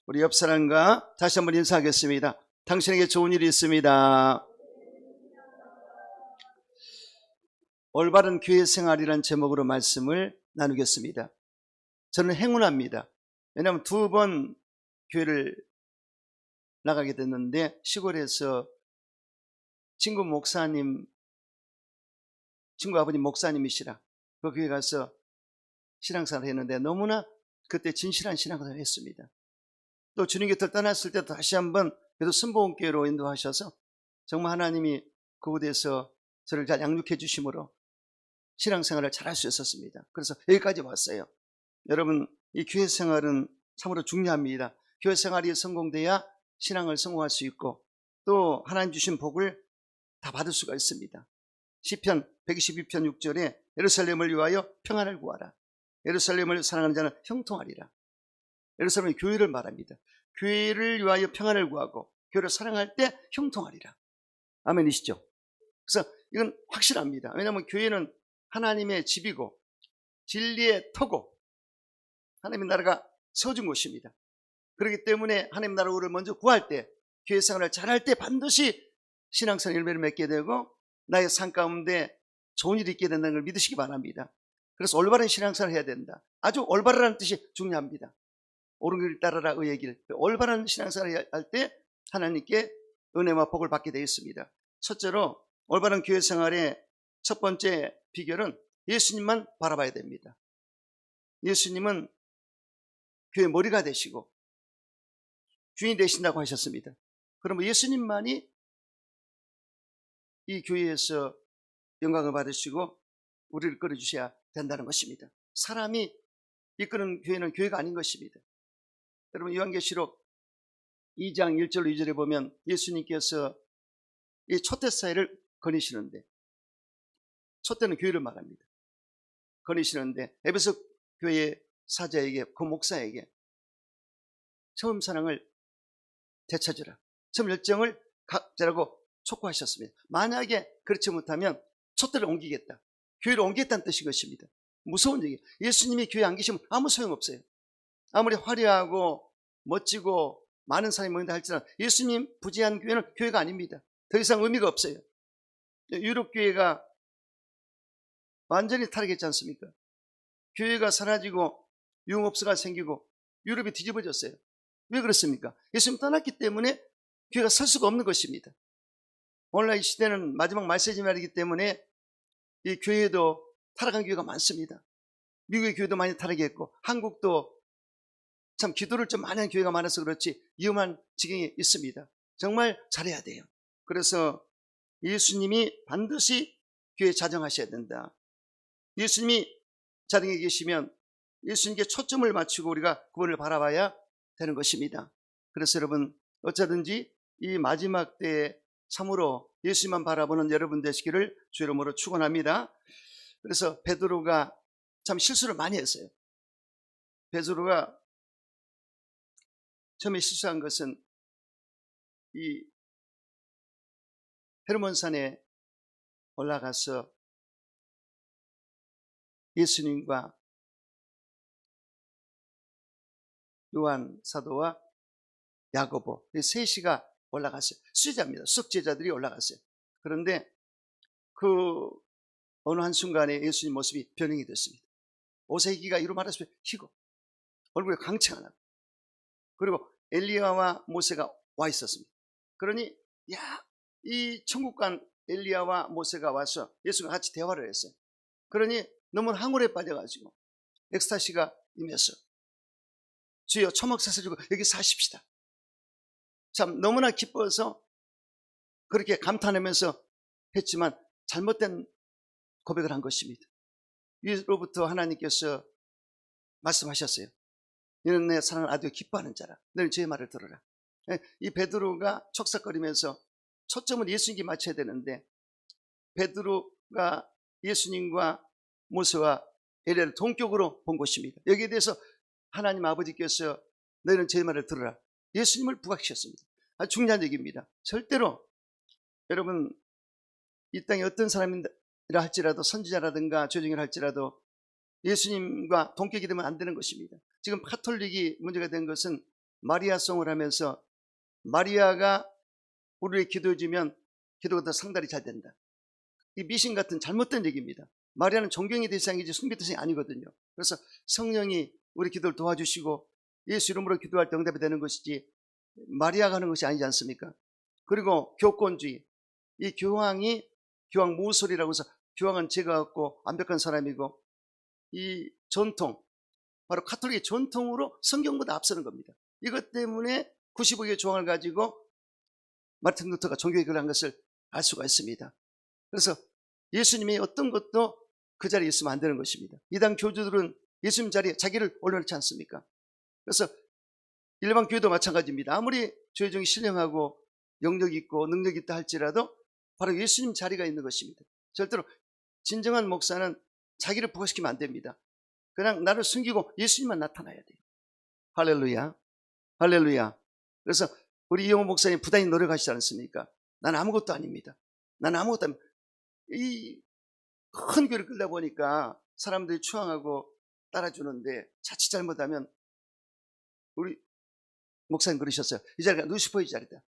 우리 옆 사람과 다시 한번 인사하겠습니다. 당신에게 좋은 일이 있습니다. 올바른 교회 생활이란 제목으로 말씀을 나누겠습니다. 저는 행운합니다. 왜냐하면 2번 교회를 나가게 됐는데 시골에서 친구 아버님 목사님이시라 그 교회 가서 신앙생활을 했는데 너무나 그때 진실한 신앙생활을 했습니다. 또 주님 곁을 떠났을 때 다시 한번 그래도 순복음교회로 인도하셔서 정말 하나님이 그곳에서 저를 잘 양육해 주심으로 신앙생활을 잘할 수 있었습니다. 그래서 여기까지 왔어요. 여러분, 이 교회 생활은 참으로 중요합니다. 교회 생활이 성공돼야 신앙을 성공할 수 있고 또 하나님 주신 복을 다 받을 수가 있습니다. 시편 122편 6절에 예루살렘을 위하여 평안을 구하라. 예루살렘을 사랑하는 자는 형통하리라. 예루살렘은 교회를 말합니다. 교회를 위하여 평안을 구하고 교회를 사랑할 때 형통하리라. 아멘이시죠? 그래서 이건 확실합니다. 왜냐하면 교회는 하나님의 집이고 진리의 터고 하나님의 나라가 세워진 곳입니다. 그렇기 때문에 하나님 나라를 먼저 구할 때 교회 생활을 잘할 때 반드시 신앙생활 열매를 맺게 되고 나의 삶 가운데 좋은 일이 있게 된다는 걸 믿으시기 바랍니다. 그래서 올바른 신앙생활을 해야 된다. 아주 올바르라는 뜻이 중요합니다. 옳은 길 따르라 의의 길. 올바른 신앙생활을 할 때 하나님께 은혜와 복을 받게 되어 있습니다. 첫째로 올바른 교회 생활의 첫 번째 비결은 예수님만 바라봐야 됩니다. 예수님은 교회 머리가 되시고 주인이 되신다고 하셨습니다. 그러면 예수님만이 이 교회에서 영광을 받으시고 우리를 끌어주셔야 된다는 것입니다. 사람이 이끄는 교회는 교회가 아닌 것입니다. 여러분 요한계시록 2장 1절 2절에 보면 예수님께서 이 촛대사회를 거니시는데 촛대는 교회를 말합니다. 거니시는데 에베소 교회 사자에게 그 목사에게 처음 사랑을 되찾으라. 처음 열정을 갖자라고 촉구하셨습니다. 만약에 그렇지 못하면 촛대를 옮기겠다. 교회를 옮기겠다는 뜻인 것입니다. 무서운 얘기예요. 예수님이 교회에 안 계시면 아무 소용없어요. 아무리 화려하고 멋지고 많은 사람이 모인다 할지라도 예수님 부재한 교회는 교회가 아닙니다. 더 이상 의미가 없어요. 유럽 교회가 완전히 타락했지 않습니까? 교회가 사라지고 유흥업소가 생기고 유럽이 뒤집어졌어요. 왜 그렇습니까? 예수님 떠났기 때문에 교회가 설 수가 없는 것입니다. 오늘날 이 시대는 마지막 말세지 말이기 때문에 이 교회도 타락한 교회가 많습니다. 미국의 교회도 많이 타락했고 한국도 참 기도를 좀 많이 한 교회가 많아서 그렇지 위험한 지경에 있습니다. 정말 잘해야 돼요. 그래서 예수님이 반드시 교회에 자정하셔야 된다. 예수님이 자정에 계시면 예수님께 초점을 맞추고 우리가 그분을 바라봐야 되는 것입니다. 그래서 여러분 어쩌든지 이 마지막 때에 참으로 예수님만 바라보는 여러분 되시기를 주 이름으로 축원합니다. 그래서 베드로가 참 실수를 많이 했어요. 베드로가 처음에 실수한 것은 이 헤르몬산에 올라가서 예수님과 요한 사도와 야고보 셋이가 올라갔어요. 수제자입니다. 수석제자들이 올라갔어요. 그런데 그 어느 한순간에 예수님 모습이 변형이 됐습니다. 옷의 이로 말하자면 희고 얼굴에 광채가 나고 그리고 엘리야와 모세가 와 있었습니다. 그러니 이 천국 간 엘리야와 모세가 와서 예수가 같이 대화를 했어요. 그러니 너무 황홀에 빠져가지고 엑스타시가 임했어. 주여 초막 사서주고 여기 사십시다. 참 너무나 기뻐서 그렇게 감탄하면서 했지만 잘못된 고백을 한 것입니다. 위로부터 하나님께서 말씀하셨어요. 너는 내 사랑을 아주 기뻐하는 자라. 너는 제 말을 들어라. 이 베드로가 척삭거리면서 초점은 예수님께 맞춰야 되는데 베드로가 예수님과 모세와 엘리야를 동격으로 본 것입니다. 여기에 대해서 하나님 아버지께서 너희는 제 말을 들어라. 예수님을 부각시켰습니다. 아주 중요한 얘기입니다. 절대로 여러분 이 땅에 어떤 사람이라 할지라도 선지자라든가 조정이라 할지라도 예수님과 동격이 되면 안 되는 것입니다. 지금 카톨릭이 문제가 된 것은 마리아송을 하면서 마리아가 우리를 기도해 주면 기도가 더 상달이 잘 된다. 이 미신 같은 잘못된 얘기입니다. 마리아는 존경의 대상이지 숭배 대상이 아니거든요. 그래서 성령이 우리 기도를 도와주시고 예수 이름으로 기도할 때 응답이 되는 것이지 마리아가 하는 것이 아니지 않습니까? 그리고 교권주의, 이 교황 모쏠이라고 해서 교황은 죄가 없고 완벽한 사람이고 이 전통, 바로 가톨릭의 전통으로 성경보다 앞서는 겁니다. 이것 때문에 95개 조항을 가지고 마틴 루터가 종교개혁을 한 것을 알 수가 있습니다. 그래서 예수님이 어떤 것도 그 자리에 있으면 안 되는 것입니다. 이단 교주들은 예수님 자리에 자기를 올려놓지 않습니까? 그래서 일반 교회도 마찬가지입니다. 아무리 조혜종이 신령하고 영력 있고 능력 있다 할지라도 바로 예수님 자리가 있는 것입니다. 절대로 진정한 목사는 자기를 부각시키면 안 됩니다. 그냥 나를 숨기고 예수님만 나타나야 돼요. 할렐루야, 할렐루야. 그래서 우리 이영호 목사님 부단히 노력하시지 않습니까? 난 아무것도 아닙니다. 난 아무것도 아닙니다. 이 큰 교회를 끌다 보니까 사람들이 추앙하고 따라주는데 자칫 잘못하면 우리 목사님 그러셨어요. 이 자리가 루시퍼의 자리다.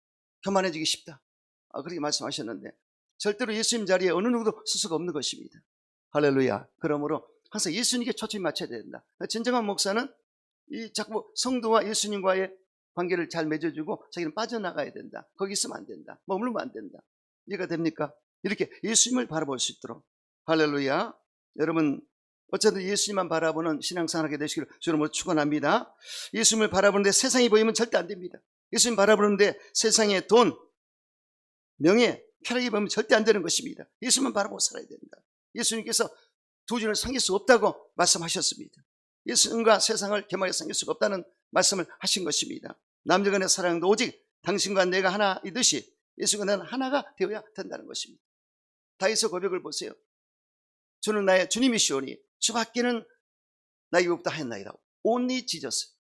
교만해지기 쉽다. 그렇게 말씀하셨는데 절대로 예수님 자리에 어느 누구도 쓸 수가 없는 것입니다. 할렐루야. 그러므로 항상 예수님께 초점이 맞춰야 된다. 진정한 목사는 이 자꾸 성도와 예수님과의 관계를 잘 맺어주고 자기는 빠져나가야 된다. 거기 있으면 안 된다. 머물면 안 된다. 이해가 됩니까? 이렇게 예수님을 바라볼 수 있도록. 할렐루야. 여러분 어쨌든 예수님만 바라보는 신앙생활하게 되시기를 주님으로 축원합니다. 예수님을 바라보는데 세상이 보이면 절대 안 됩니다. 예수님 바라보는데 세상의 돈, 명예, 쾌락이 보이면 절대 안 되는 것입니다. 예수님만 바라보고 살아야 된다. 예수님께서 두 주를 섬길 수 없다고 말씀하셨습니다. 예수님과 세상을 겸하게 섬길 수가 없다는 말씀을 하신 것입니다. 남녀간의 사랑도 오직 당신과 내가 하나이듯이 예수가 나는 하나가 되어야 된다는 것입니다. 다윗의 고백을 보세요. 주는 나의 주님이시오니 주밖에는 나에게 없다 하였나이다. Only Jesus.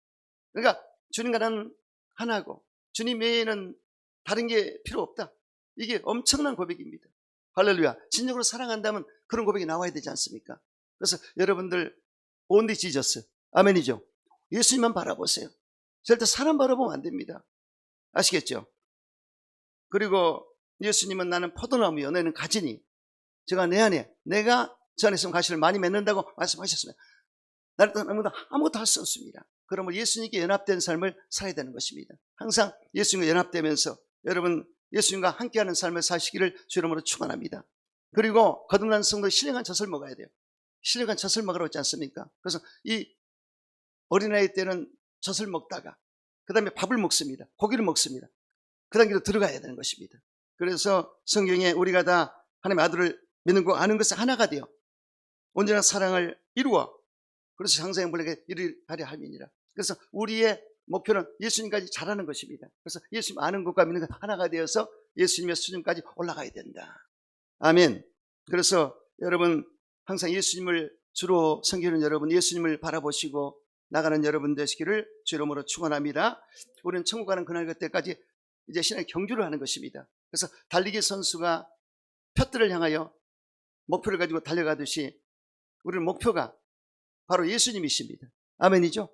그러니까 주님과 나는 하나고 주님 외에는 다른 게 필요 없다. 이게 엄청난 고백입니다. 할렐루야. 진정으로 사랑한다면 그런 고백이 나와야 되지 않습니까? 그래서 여러분들 Only Jesus. 아멘이죠. 예수님만 바라보세요. 절대 사람 바라보면 안 됩니다. 아시겠죠? 그리고 예수님은 나는 포도나무요 너희는 가지니 제가 내 안에 내가 저 안에 있으면 가시를 많이 맺는다고 말씀하셨습니다. 나를 떠나면 아무것도 할 수 없습니다. 그러면 예수님께 연합된 삶을 살아야 되는 것입니다. 항상 예수님과 연합되면서 여러분 예수님과 함께하는 삶을 사시기를 주 이름으로 축원합니다. 그리고 거듭난 성도 신령한 젖을 먹어야 돼요. 신령한 젖을 먹으라고 했지 않습니까? 그래서 이 어린아이 때는 젖을 먹다가 그 다음에 밥을 먹습니다. 고기를 먹습니다. 그 단계로 들어가야 되는 것입니다. 그래서 성경에 우리가 다 하나님의 아들을 믿는 거 아는 것은 하나가 되어 온전한 사랑을 이루어 그래서 장사형벌에게 이르하려 함이니라. 그래서 우리의 목표는 예수님까지 잘하는 것입니다. 그래서 예수님 아는 것과 믿는 것 하나가 되어서 예수님의 수준까지 올라가야 된다. 아멘. 그래서 여러분 항상 예수님을 주로 섬기는 여러분 예수님을 바라보시고 나가는 여러분 되시기를 주 이름으로 축원합니다. 우리는 천국 가는 그날 그때까지 이제 신앙의 경주를 하는 것입니다. 그래서 달리기 선수가 표들을 향하여 목표를 가지고 달려가듯이 우리는 목표가 바로 예수님이십니다. 아멘이죠?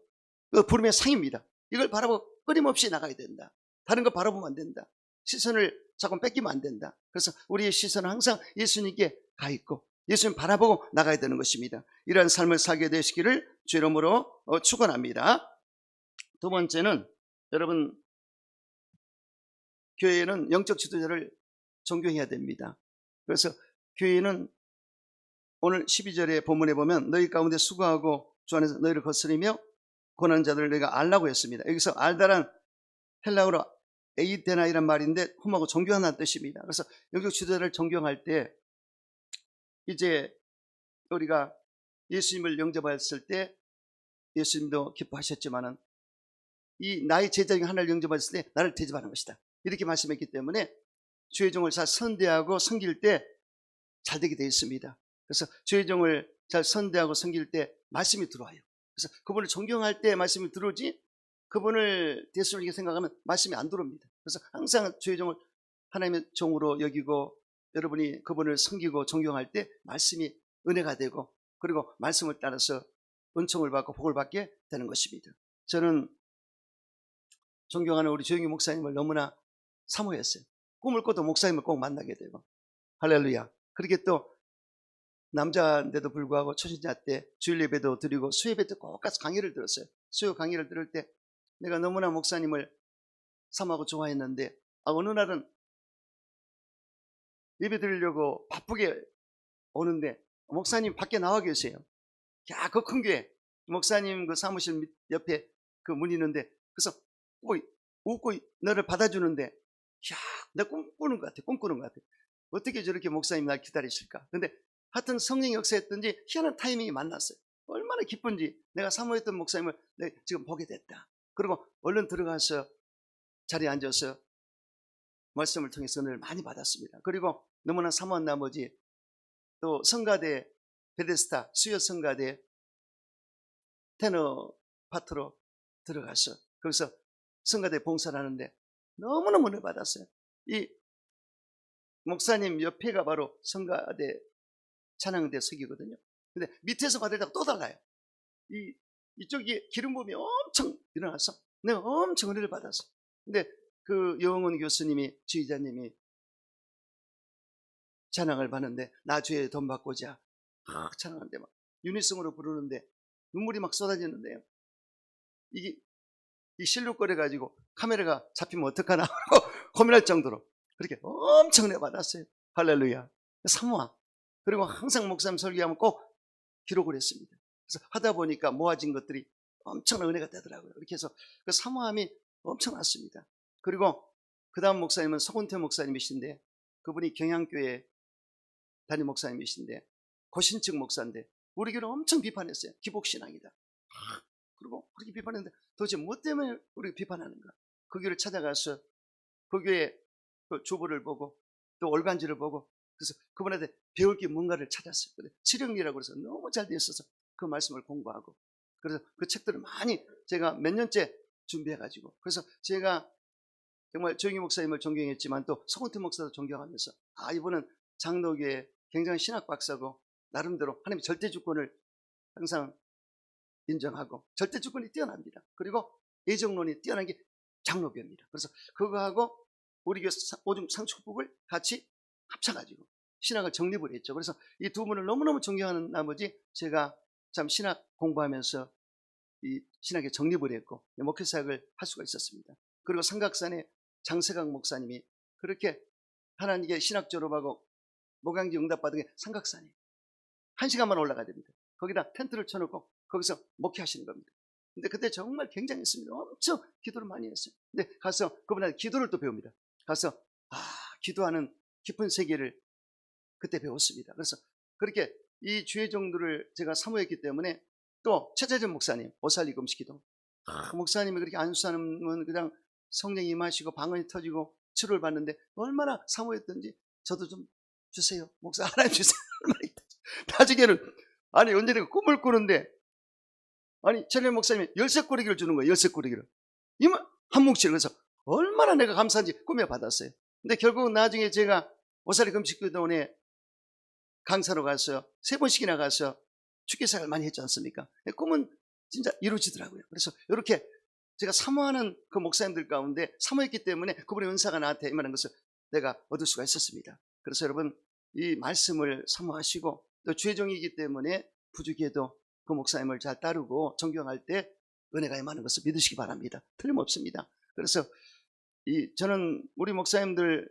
그 부름의 상입니다. 이걸 바라보고 끊임없이 나가야 된다. 다른 거 바라보면 안 된다. 시선을 자꾸 뺏기면 안 된다. 그래서 우리의 시선은 항상 예수님께 가 있고 예수님 바라보고 나가야 되는 것입니다. 이러한 삶을 살게 되시기를 주 이름으로 축원합니다. 두 번째는 여러분 교회는 영적 지도자를 존경해야 됩니다. 그래서 교회는 오늘 12절의 본문에 보면 너희 가운데 수고하고 주 안에서 너희를 거스리며 고난하는 자들을 너희가 알라고 했습니다. 여기서 알다란 헬라어로 에이데나이란 말인데 흠하고 존경하는 뜻입니다. 그래서 영적 지도자를 존경할 때 이제 우리가 예수님을 영접했을 때 예수님도 기뻐하셨지만은 이 나의 제자 중 하나를 영접했을 때 나를 대접하는 것이다. 이렇게 말씀했기 때문에 주의 종을 잘 선대하고 섬길 때 잘 되게 되어 있습니다. 그래서 주의 종을 잘 선대하고 섬길 때 말씀이 들어와요. 그래서 그분을 존경할 때 말씀이 들어오지 그분을 대수롭게 생각하면 말씀이 안 들어옵니다. 그래서 항상 주의 종을 하나님의 종으로 여기고 여러분이 그분을 섬기고 존경할 때 말씀이 은혜가 되고 그리고 말씀을 따라서 은총을 받고 복을 받게 되는 것입니다. 저는 존경하는 우리 조영기 목사님을 너무나 사모했어요. 꿈을 꿔도 목사님을 꼭 만나게 되고. 할렐루야. 그렇게 또 남자인데도 불구하고 초신자 때 주일 예배도 드리고 수예배 때 꼭 가서 강의를 들었어요. 수요 강의를 들을 때 내가 너무나 목사님을 사모하고 좋아했는데 어느 날은 예배 드리려고 바쁘게 오는데 목사님 밖에 나와 계세요. 야, 그 큰 교회 목사님 그 사무실 옆에 그 문이 있는데 그래서 웃고 너를 받아주는데 야, 내가 꿈꾸는 것 같아. 어떻게 저렇게 목사님 날 기다리실까? 근데 하여튼 성령 역사했던지 희한한 타이밍이 만났어요. 얼마나 기쁜지 내가 사모했던 목사님을 내가 지금 보게 됐다. 그리고 얼른 들어가서 자리에 앉아서 말씀을 통해서 은혜를 많이 받았습니다. 그리고 너무나 사모한 나머지 또 성가대 베데스다 수요 성가대 테너 파트로 들어가서 거기서 성가대 봉사를 하는데 너무너무 은혜 받았어요. 이 목사님 옆에가 바로 성가대 찬양대석이거든요. 근데 밑에서 받을 때가 또 달라요. 이쪽이 기름 부음이 엄청 일어나서 내가 엄청 은혜를 받았어. 근데 그 영은 교수님이 지휘자님이 찬양을 받는데 나 주에 돈 받고자 찬양하는데 막 유니송으로 부르는데 눈물이 막 쏟아지는데요. 이게 실룩거려 가지고 카메라가 잡히면 어떡하나 고민할 정도로 그렇게 엄청 은혜 받았어요. 할렐루야. 사모함. 그리고 항상 목사님 설교하면 꼭 기록을 했습니다. 그래서 하다 보니까 모아진 것들이 엄청난 은혜가 되더라고요. 이렇게 해서 그 사모함이 엄청났습니다. 그리고 그 다음 목사님은 서군태 목사님이신데 그분이 경양교회 담임 목사님이신데 고신측 목사인데 우리 교회를 엄청 비판했어요. 기복신앙이다. 그리고 그렇게 비판했는데 도대체 뭐 때문에 우리 비판하는가? 그 교회를 찾아가서 그 교회 그 주부를 보고 또 얼간지를 보고 그래서 그분한테 배울 게 뭔가를 찾았어요. 칠영리라고 해서 너무 잘 되어 있어서 그 말씀을 공부하고 그래서 그 책들을 많이 제가 몇 년째 준비해가지고 그래서 제가 정말 조영기 목사님을 존경했지만 또 서군태 목사도 존경하면서 이분은 장로교의 굉장히 신학 박사고 나름대로 하나님의 절대주권을 항상 인정하고 절대주권이 뛰어납니다. 그리고 예정론이 뛰어난 게 장로교입니다. 그래서 그거하고 우리 교회 오줌 상축복을 같이 합쳐가지고 신학을 정립을 했죠. 그래서 이 두 분을 너무너무 존경하는 나머지 제가 참 신학 공부하면서 이 신학에 정립을 했고 목회사역을 할 수가 있었습니다. 그리고 삼각산에 장세강 목사님이 그렇게 하나님께 신학 졸업하고 목양지 응답받은 게 삼각산이에요. 1시간만 올라가야 됩니다. 거기다 텐트를 쳐놓고 거기서 목회하시는 겁니다. 근데 그때 정말 굉장했습니다. 엄청 기도를 많이 했어요. 근데 가서 그분한테 기도를 또 배웁니다. 가서 기도하는 깊은 세계를 그때 배웠습니다. 그래서 그렇게 이 주의 정도를 제가 사모했기 때문에 또 최재전 목사님 오살리 금식기도 목사님이 그렇게 안수하는 그냥 성령이 임하시고 방언이 터지고 치료를 받는데 얼마나 사모했던지 저도 좀 주세요. 목사 하나님 주세요. 나중에는 언제나 꿈을 꾸는데 최재 목사님이 열쇠꼬리기를 주는 거예요. 열쇠꼬리기를 한 뭉치를. 그래서 얼마나 내가 감사한지 꿈에 받았어요. 근데 결국은 나중에 제가 오살리 금식교도원에 강사로 가서 3번씩이나 가서 축기사를 많이 했지 않습니까? 꿈은 진짜 이루어지더라고요. 그래서 이렇게 제가 사모하는 그 목사님들 가운데 사모했기 때문에 그분의 은사가 나한테 임하는 것을 내가 얻을 수가 있었습니다. 그래서 여러분 이 말씀을 사모하시고 또 주의 종이기 때문에 부족해도 그 목사님을 잘 따르고 존경할 때 은혜가 임하는 것을 믿으시기 바랍니다. 틀림없습니다. 그래서 저는 우리 목사님들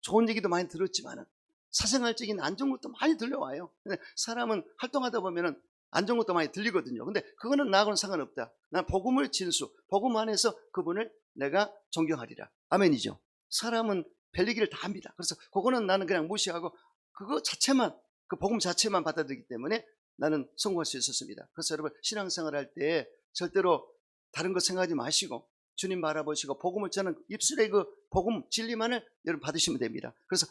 좋은 얘기도 많이 들었지만 사생활적인 안 좋은 것도 많이 들려와요. 근데 사람은 활동하다 보면 안 좋은 것도 많이 들리거든요. 근데 그거는 나하고는 상관없다. 난 복음을 진수, 복음 안에서 그분을 내가 존경하리라. 아멘이죠. 사람은 별 얘기를 다 합니다. 그래서 그거는 나는 그냥 무시하고 그거 자체만, 그 복음 자체만 받아들이기 때문에 나는 성공할 수 있었습니다. 그래서 여러분 신앙생활 할 때 절대로 다른 거 생각하지 마시고 주님 바라보시고 복음을 저는 입술에 그 복음 진리만을 여러분 받으시면 됩니다. 그래서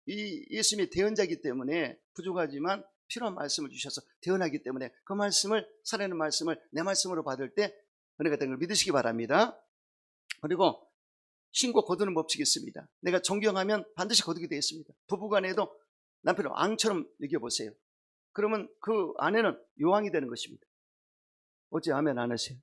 이 예수님이 대언자이기 때문에 부족하지만 필요한 말씀을 주셔서 대언하기 때문에 그 말씀을 살아있는 말씀을 내 말씀으로 받을 때 은혜가 되는 걸 믿으시기 바랍니다. 그리고 신고 거두는 법칙이 있습니다. 내가 존경하면 반드시 거두게 되어 있습니다. 부부간에도 남편을 왕처럼 여겨보세요. 그러면 그 아내는 요왕이 되는 것입니다. 어째 아멘 안 하세요?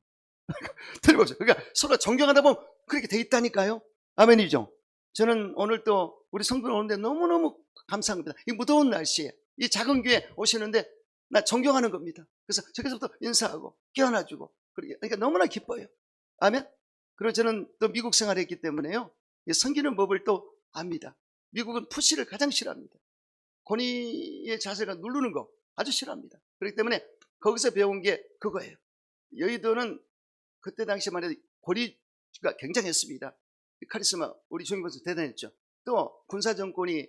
틀림없어요. 그러니까 서로 존경하다 보면 그렇게 돼 있다니까요. 아멘이죠. 저는 오늘 또 우리 성도들 오는데 너무너무 감사한 겁니다. 이 무더운 날씨에 이 작은 교회 오시는데 나 존경하는 겁니다. 그래서 저기서부터 인사하고 껴안아주고 그러니까 너무나 기뻐요. 아멘. 그리고 저는 또 미국 생활했기 때문에요, 이 섬기는 법을 또 압니다. 미국은 푸시를 가장 싫어합니다. 권위의 자세가 누르는 거 아주 싫어합니다. 그렇기 때문에 거기서 배운 게 그거예요. 여의도는 그때 당시만 해도 권위가 굉장했습니다. 카리스마 우리 종교부에서 대단했죠. 또 군사정권이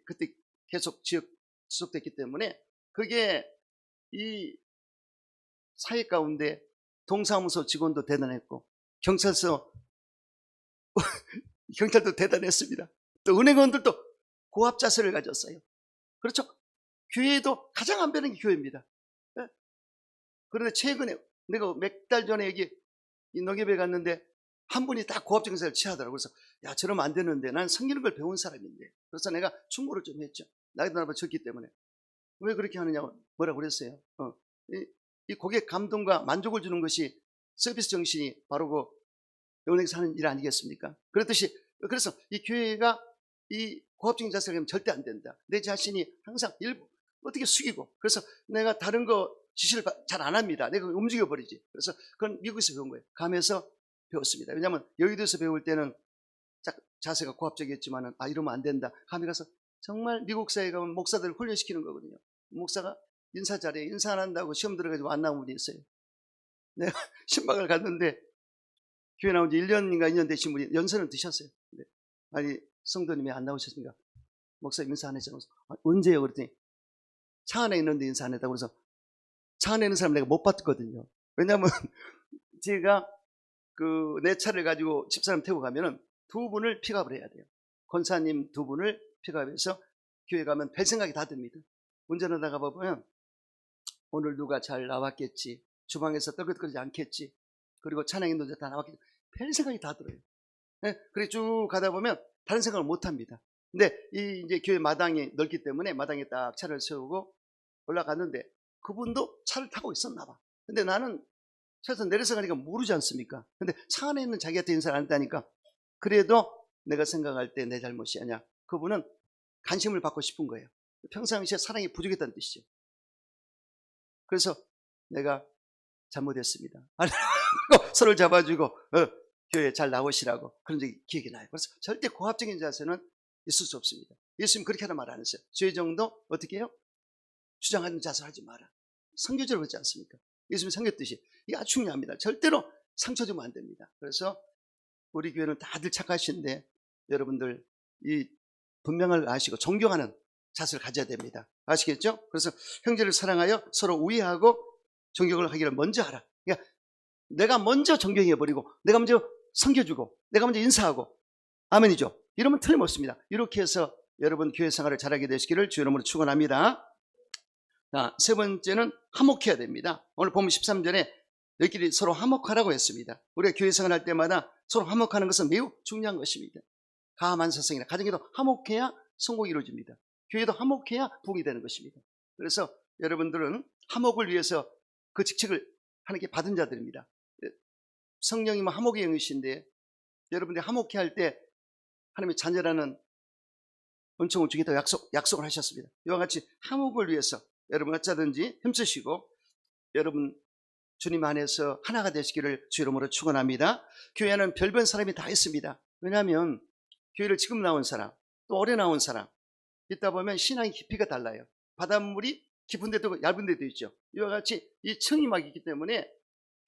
그때 계속 지속됐기 때문에 그게 이 사회 가운데 동사무소 직원도 대단했고 경찰도 대단했습니다. 또 은행원들도 고압 자세를 가졌어요. 그렇죠? 교회도 가장 안 배는 게 교회입니다. 네? 그런데 최근에 내가 몇 달 전에 여기 이 농협에 갔는데 한 분이 딱 고압 정사를 취하더라고요. 그래서 야, 저러면 안 되는데 난 섬기는 걸 배운 사람인데. 그래서 내가 충고를 좀 했죠. 나이도 나보다 적기 때문에. 왜 그렇게 하느냐고 뭐라고 그랬어요. 이 고객 감동과 만족을 주는 것이 서비스 정신이 바로 그 은행에서 하는 일 아니겠습니까? 그렇듯이 그래서 이 교회가 이 고압적인 자세를 하면 절대 안 된다. 내 자신이 항상 어떻게 숙이고, 그래서 내가 다른 거 지시를 잘 안 합니다. 내가 움직여버리지. 그래서 그건 미국에서 배운 거예요. 가면서 배웠습니다. 왜냐하면 여의도에서 배울 때는 자세가 고압적이었지만은 이러면 안 된다. 감에 가서 정말 미국 사회에 가면 목사들을 훈련시키는 거거든요. 목사가 인사 잘해. 인사 안 한다고 시험 들어가지고 안 나온 분이 있어요. 내가 신방을 갔는데 교회 나온 지 1년인가 2년 되신 분이 연세는 드셨어요. 근데 아니 성도님이 안 나오셨습니까? 목사님 인사 안 했잖아요. 언제요? 그랬더니 차 안에 있는데 인사 안 했다고. 그래서 차 안에 있는 사람 내가 못 봤거든요. 왜냐하면 제가 내 차를 가지고 집사람 태우고 가면은 두 분을 픽업을 해야 돼요. 권사님 두 분을 픽업해서 교회 가면 별 생각이 다 듭니다. 운전하다가 보면 오늘 누가 잘 나왔겠지, 주방에서 떨긋거리지 않겠지, 그리고 찬양인 노래 다 나왔겠지, 별 생각이 다 들어요. 네? 그래 쭉 가다 보면 다른 생각을 못 합니다. 근데 이제 교회 마당이 넓기 때문에 마당에 딱 차를 세우고 올라갔는데 그분도 차를 타고 있었나 봐. 근데 나는 차에서 내려서 가니까 모르지 않습니까? 근데 차 안에 있는 자기한테 인사를 안 했다니까. 그래도 내가 생각할 때 내 잘못이 아니야. 그분은 관심을 받고 싶은 거예요. 평상시에 사랑이 부족했다는 뜻이죠. 그래서 내가 잘못했습니다. 서로를 잡아주고 교회에 잘 나오시라고 그런 적이 기억이 나요. 그래서 절대 고압적인 자세는 있을 수 없습니다. 예수님 그렇게 하는 말 안 했어요. 죄의 정도 어떻게 해요? 주장하는 자세를 하지 마라. 선교제로 그렇지 않습니까? 예수님이 섬겼듯이. 이게 아주 중요합니다. 절대로 상처 주면 안 됩니다. 그래서 우리 교회는 다들 착하신데 여러분들 이 분명을 아시고 존경하는 자세를 가져야 됩니다. 아시겠죠? 그래서 형제를 사랑하여 서로 우애하고 존경을 하기를 먼저 하라. 그러니까 내가 먼저 존경해버리고 내가 먼저 섬겨주고 내가 먼저 인사하고, 아멘이죠? 이러면 틀림없습니다. 이렇게 해서 여러분 교회 생활을 잘하게 되시기를 주의 이름으로 축원합니다. 자, 세 번째는 화목해야 됩니다. 오늘 보면 13절에 너희끼리 서로 화목하라고 했습니다. 우리가 교회 생활할 때마다 서로 화목하는 것은 매우 중요한 것입니다. 가만사성이나 가정에도 화목해야 성공이 이루어집니다. 교회도 화목해야 부흥이 되는 것입니다. 그래서 여러분들은 화목을 위해서 그 직책을 하나님께 받은 자들입니다. 성령님은 화목의 영이신데 여러분들이 화목해 할 때 하나님의 자녀라는 은총을 주겠다고 약속을 하셨습니다. 이와 같이 화목을 위해서 여러분 어쩌든지 힘쓰시고 여러분 주님 안에서 하나가 되시기를 주 이름으로 축원합니다. 교회는 별별 사람이 다 있습니다. 왜냐하면 교회를 지금 나온 사람, 또 오래 나온 사람 있다 보면 신앙의 깊이가 달라요. 바닷물이 깊은 데도 얇은 데도 있죠. 이와 같이 이 층이 막 있기 때문에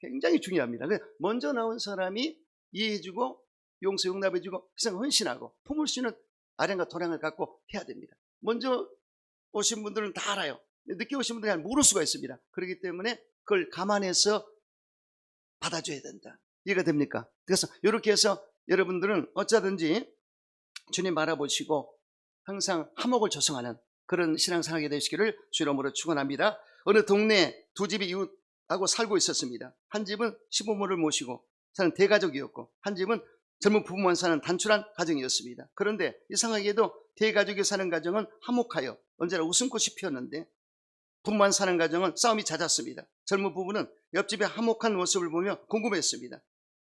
굉장히 중요합니다. 먼저 나온 사람이 이해해주고 용서 용납해주고 희생 헌신하고 품을 수 있는 아량과 도량을 갖고 해야 됩니다. 먼저 오신 분들은 다 알아요. 늦게 오신 분들은 모를 수가 있습니다. 그렇기 때문에 그걸 감안해서 받아줘야 된다. 이해가 됩니까? 그래서 이렇게 해서 여러분들은 어쩌든지 주님 바라보시고 항상 화목을 조성하는 그런 신앙생활이 되시기를 주 이름으로 축원합니다. 어느 동네에 두 집이 이웃하고 살고 있었습니다. 한 집은 시부모를 모시고 사는 대가족이었고 한 집은 젊은 부부만 사는 단출한 가정이었습니다. 그런데 이상하게도 대가족이 사는 가정은 화목하여 언제나 웃음꽃이 피었는데 부부만 사는 가정은 싸움이 잦았습니다. 젊은 부부는 옆집의 화목한 모습을 보며 궁금했습니다.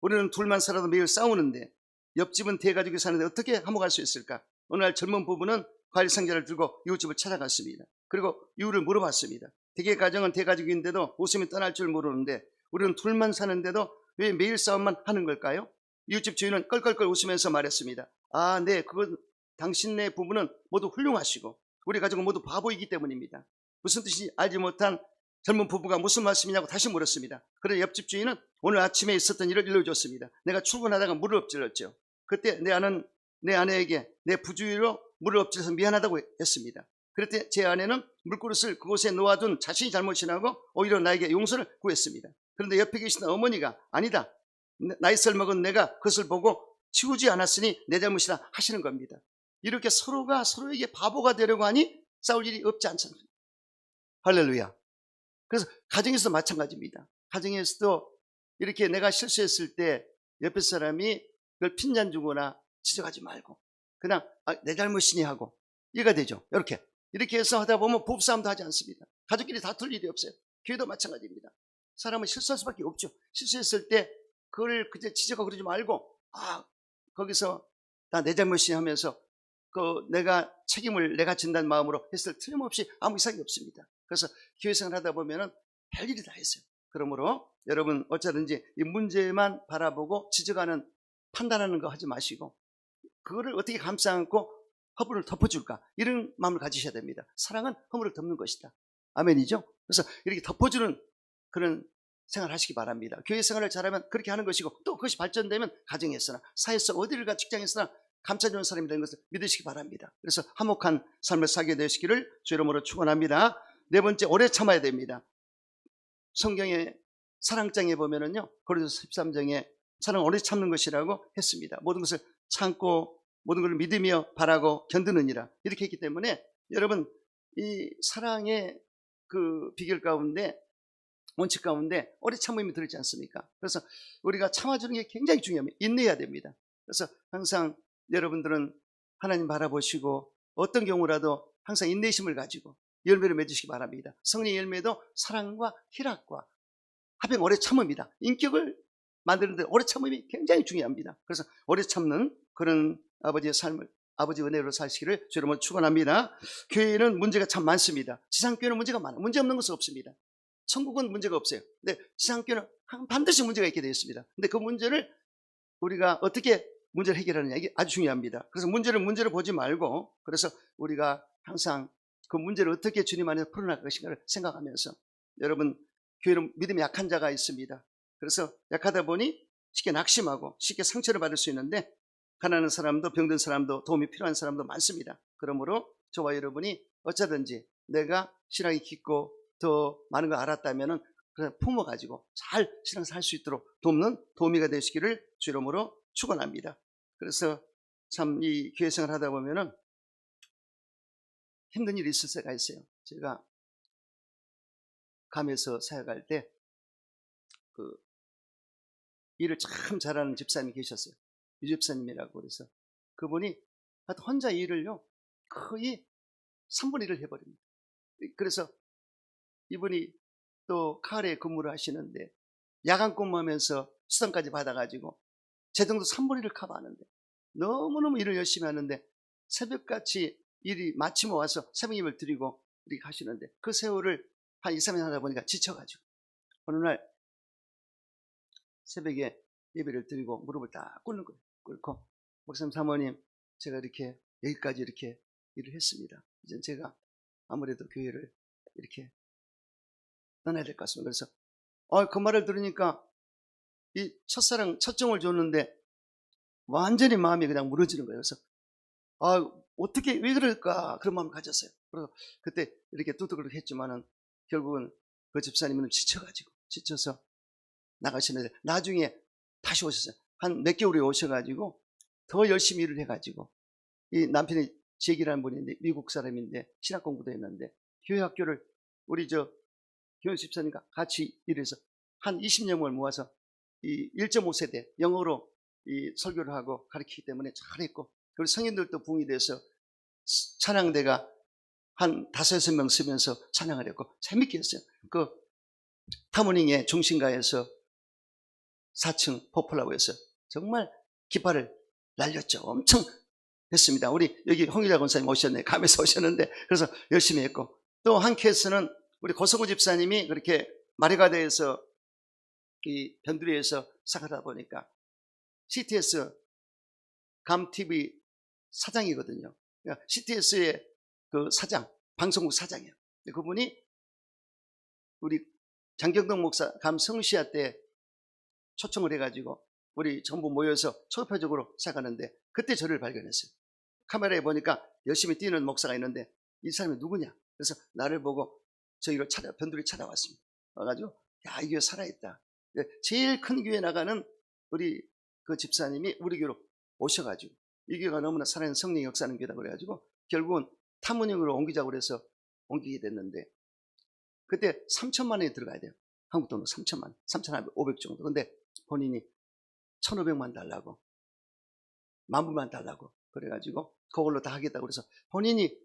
우리는 둘만 살아도 매일 싸우는데 옆집은 대가족이 사는데 어떻게 화목할 수 있을까? 어느 날 젊은 부부는 과일 상자를 들고 이웃집을 찾아갔습니다. 그리고 이유를 물어봤습니다. 대개 가정은 대가족인데도 웃음이 떠날 줄 모르는데 우리는 둘만 사는데도 왜 매일 싸움만 하는 걸까요? 이웃집 주인은 껄껄껄 웃으면서 말했습니다. 아, 네, 그건 당신네 부부는 모두 훌륭하시고 우리 가족은 모두 바보이기 때문입니다. 무슨 뜻인지 알지 못한 젊은 부부가 무슨 말씀이냐고 다시 물었습니다. 그래 옆집 주인은 오늘 아침에 있었던 일을 일러줬습니다. 내가 출근하다가 물을 엎질렀죠. 그때 내 아내에게 내 부주의로 물을 엎질러서 미안하다고 했습니다. 그랬더니 제 아내는 물그릇을 그곳에 놓아둔 자신이 잘못이라고 오히려 나에게 용서를 구했습니다. 그런데 옆에 계시던 어머니가 아니다. 나이살 먹은 내가 그것을 보고 치우지 않았으니 내 잘못이다 하시는 겁니다. 이렇게 서로가 서로에게 바보가 되려고 하니 싸울 일이 없지 않습니다. 할렐루야. 그래서 가정에서도 마찬가지입니다. 가정에서도 이렇게 내가 실수했을 때 옆에 사람이 그걸 핀잔 주거나 지적하지 말고 그냥 내 잘못이니 하고 이해가 되죠. 이렇게 해서 하다 보면 부부싸움도 하지 않습니다. 가족끼리 다툴 일이 없어요. 교회도 마찬가지입니다. 사람은 실수할 수밖에 없죠. 실수했을 때 그걸 그저 지적하고 그러지 말고 거기서 다 내 잘못이니 하면서 내가 책임을 내가 진다는 마음으로 했을 때 틀림없이 아무 이상이 없습니다. 그래서 교회 생활 하다 보면은 별일이 다 있어요. 그러므로 여러분 어쩌든지 이 문제만 바라보고 지적하는 판단하는 거 하지 마시고 그거를 어떻게 감싸 안고 허물을 덮어줄까 이런 마음을 가지셔야 됩니다. 사랑은 허물을 덮는 것이다. 아멘이죠? 그래서 이렇게 덮어주는 그런 생활 하시기 바랍니다. 교회 생활을 잘하면 그렇게 하는 것이고 또 그것이 발전되면 가정에서나 사회에서 어디를 가 직장에서나 감싸주는 사람이 되는 것을 믿으시기 바랍니다. 그래서 화목한 삶을 살게 되시기를 주 이름으로 축원합니다. 네 번째, 오래 참아야 됩니다. 성경의 사랑장에 보면은요, 고린도서 13장에 사랑 오래 참는 것이라고 했습니다. 모든 것을 참고 모든 것을 믿으며 바라고 견디느니라 이렇게 했기 때문에 여러분 이 사랑의 그 비결 가운데 원칙 가운데 오래 참음이 들어있지 않습니까? 그래서 우리가 참아주는 게 굉장히 중요합니다. 인내해야 됩니다. 그래서 항상 여러분들은 하나님 바라보시고 어떤 경우라도 항상 인내심을 가지고 열매를 맺으시기 바랍니다. 성령의 열매도 사랑과 희락과 합행 오래 참음이다. 인격을 만드는데 오래 참음이 굉장히 중요합니다. 그래서 오래 참는 그런 아버지의 삶을 아버지 은혜로 사시기를 주 여러분 축원합니다. 교회에는 문제가 참 많습니다. 지상교회는 문제가 많아요. 문제 없는 것은 없습니다. 천국은 문제가 없어요. 근데 지상교회는 반드시 문제가 있게 되어 있습니다. 근데 그 문제를 우리가 어떻게 문제를 해결하느냐 이게 아주 중요합니다. 그래서 문제를 보지 말고 그래서 우리가 항상 그 문제를 어떻게 주님 안에서 풀어나갈 것인가를 생각하면서 여러분 교회는 믿음이 약한 자가 있습니다. 그래서 약하다 보니 쉽게 낙심하고 쉽게 상처를 받을 수 있는데 가난한 사람도 병든 사람도 도움이 필요한 사람도 많습니다. 그러므로 저와 여러분이 어쩌든지 내가 신앙이 깊고 더 많은 걸 알았다면 그냥 품어가지고 잘 신앙 살 수 있도록 돕는 도우미가 되시기를 주 이름으로 축원합니다. 그래서 참 이 교회 생활 하다 보면은 힘든 일이 있을 때가 있어요. 제가 감에서 사역할 때 그 일을 참 잘하는 집사님이 계셨어요. 유 집사님이라고 그래서 그분이 하여튼 혼자 일을요 거의 3분의 1을 해버립니다. 그래서 이분이 또 카레 근무를 하시는데 야간 근무하면서 수당까지 받아가지고 제정도 3분의 1을 커버하는데 너무너무 일을 열심히 하는데 새벽같이 일이 마치면 와서 새벽 예배를 드리고 이렇게 하시는데 그 세월을 한 2, 3년 하다 보니까 지쳐가지고 어느 날 새벽에 예배를 드리고 무릎을 딱 꿇는 거예요. 꿇고 목사님 사모님 제가 이렇게 여기까지 이렇게 일을 했습니다. 이제 제가 아무래도 교회를 이렇게 떠나야 될 것 같습니다. 그래서 그 말을 들으니까 이 첫사랑 첫정을 줬는데 완전히 마음이 그냥 무너지는 거예요. 그래서 어떻게 왜 그럴까 그런 마음을 가졌어요. 그래서 그때 이렇게 뚜둑을 했지만은 결국은 그 집사님은 지쳐서 나가시는데 나중에 다시 오셨어요. 한 몇 개월에 오셔가지고 더 열심히 일을 해가지고 이 남편이 제기라는 분인데 미국 사람인데 신학 공부도 했는데 교회 학교를 우리 교회 집사님과 같이 일해서 한 20명을 모아서 이 1.5세대 영어로 이 설교를 하고 가르치기 때문에 잘했고 그리고 성인들도 부흥이 돼서 찬양대가 한 5-6명 쓰면서 찬양을 했고 재밌게 했어요. 그 타모닝의 중심가에서 4층 포플라고 해서 정말 깃발을 날렸죠. 엄청 했습니다. 우리 여기 홍일자 권사님 오셨네. 감에서 오셨는데 그래서 열심히 했고, 또 한 케이스는 우리 고성구 집사님이 그렇게 마리가드에서 이 변두리에서 사가다 보니까 CTS 감TV 사장이거든요. 그러니까 CTS의 그 사장, 방송국 사장이에요. 그분이 우리 장경동 목사 감성시아 때 초청을 해가지고 우리 전부 모여서 초표적으로 시작하는데 그때 저를 발견했어요. 카메라에 보니까 열심히 뛰는 목사가 있는데 이 사람이 누구냐? 그래서 나를 보고 저희를 변두리 찾아왔습니다. 와가지고 야, 이 교회 살아있다. 제일 큰 교회 나가는 우리 그 집사님이 우리 교회로 오셔가지고 이 교회가 너무나 살아있는 성령의 역사하는 교회다 그래가지고 결국은 타모닝으로 옮기자고 그래서 옮기게 됐는데 그때 3천만 원이 들어가야 돼요. 한국 돈으로 3천만 원, 3,500 정도. 근데 본인이 1,500만 달라고, 10,000불만 달라고 그래가지고 그걸로 다 하겠다고 그래서 본인이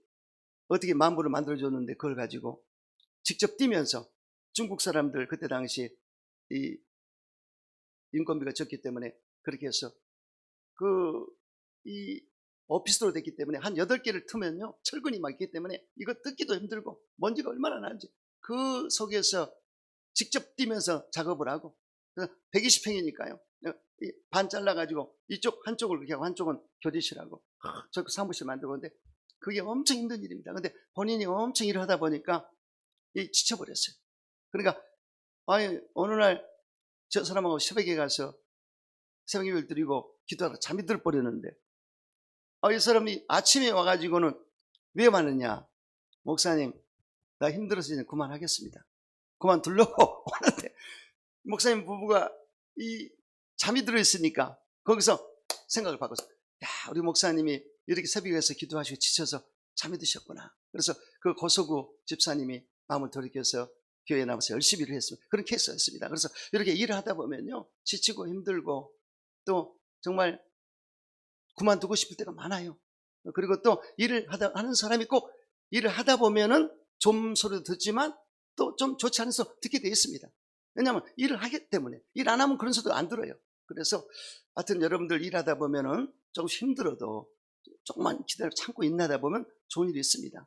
어떻게 10,000불을 만들어줬는데 그걸 가지고 직접 뛰면서 중국 사람들 그때 당시 이 인건비가 적기 때문에 그렇게 해서 이 오피스로 됐기 때문에 한 8개를 트면요 철근이 막 있기 때문에 이거 뜯기도 힘들고 먼지가 얼마나 나는지 그 속에서 직접 뛰면서 작업을 하고 120평이니까요 반 잘라가지고 이쪽 한쪽을 그렇게 하고 한쪽은 교대실하고 저 사무실 만들고 근데 그게 엄청 힘든 일입니다. 근데 본인이 엄청 일을 하다 보니까 지쳐버렸어요. 그러니까 어느 날 저 사람하고 새벽에 가서 새벽 예배를 드리고 기도하다 잠이 들어버렸는데 이 사람이 아침에 와가지고는 왜 왔느냐, 목사님 나 힘들어서 이제 그만하겠습니다. 그만두려고 오는데 목사님 부부가 잠이 들어있으니까 거기서 생각을 바꿔서 야, 우리 목사님이 이렇게 새벽에 가서 기도하시고 지쳐서 잠이 드셨구나. 그래서 그 고소구 집사님이 마음을 돌이켜서 교회에 남아서 열심히 일을 했습니다. 그런 케이스였습니다. 그래서 이렇게 일을 하다 보면요 지치고 힘들고 또 정말 그만두고 싶을 때가 많아요. 그리고 또 일을 하는 사람이 꼭 일을 하다 보면은 좀 소리도 듣지만 또 좀 좋지 않아서 듣게 돼 있습니다. 왜냐하면 일을 하기 때문에 일 안 하면 그런 소리도 안 들어요. 그래서 하여튼 여러분들 일하다 보면은 조금 힘들어도 조금만 기다려 참고 인내하다 보면 좋은 일이 있습니다.